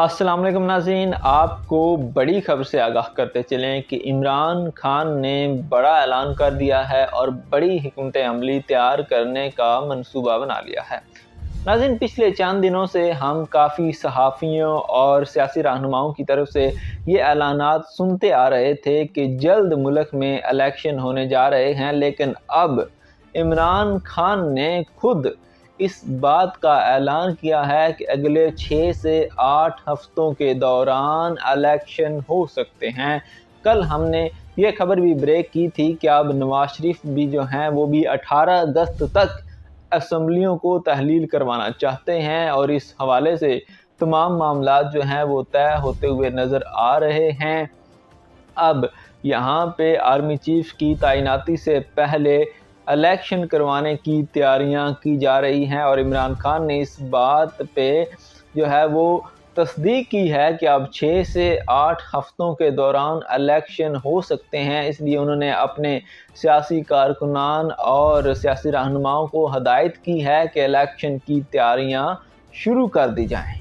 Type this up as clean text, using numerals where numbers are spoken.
अस्सलाम वालेकुम नाज़रीन, आपको बड़ी खबर से आगाह करते चलें कि इमरान खान ने बड़ा ऐलान कर दिया है और बड़ी हिकमत अमली तैयार करने का मंसूबा बना लिया है। नाज़रीन, पिछले चंद दिनों से हम काफ़ी सहाफ़ियों और सियासी रहनुमाओं की तरफ से ये ऐलानात सुनते आ रहे थे कि जल्द मुल्क में इलेक्शन होने जा रहे हैं, लेकिन अब इमरान खान ने खुद इस बात का ऐलान किया है कि अगले 6 से 8 हफ्तों के दौरान इलेक्शन हो सकते हैं। कल हमने ये खबर भी ब्रेक की थी कि अब नवाज शरीफ भी जो हैं वो भी 18 अगस्त तक असम्बलियों को तहलील करवाना चाहते हैं और इस हवाले से तमाम मामलात जो हैं वो तय होते हुए नज़र आ रहे हैं। अब यहाँ पे आर्मी चीफ की तैनाती से पहले इलेक्शन करवाने की तैयारियां की जा रही हैं और इमरान खान ने इस बात पे जो है वो तस्दीक की है कि अब 6 से 8 हफ्तों के दौरान इलेक्शन हो सकते हैं। इसलिए उन्होंने अपने सियासी कारकुनान और सियासी रहनुमाओं को हदायत की है कि इलेक्शन की तैयारियां शुरू कर दी जाएं।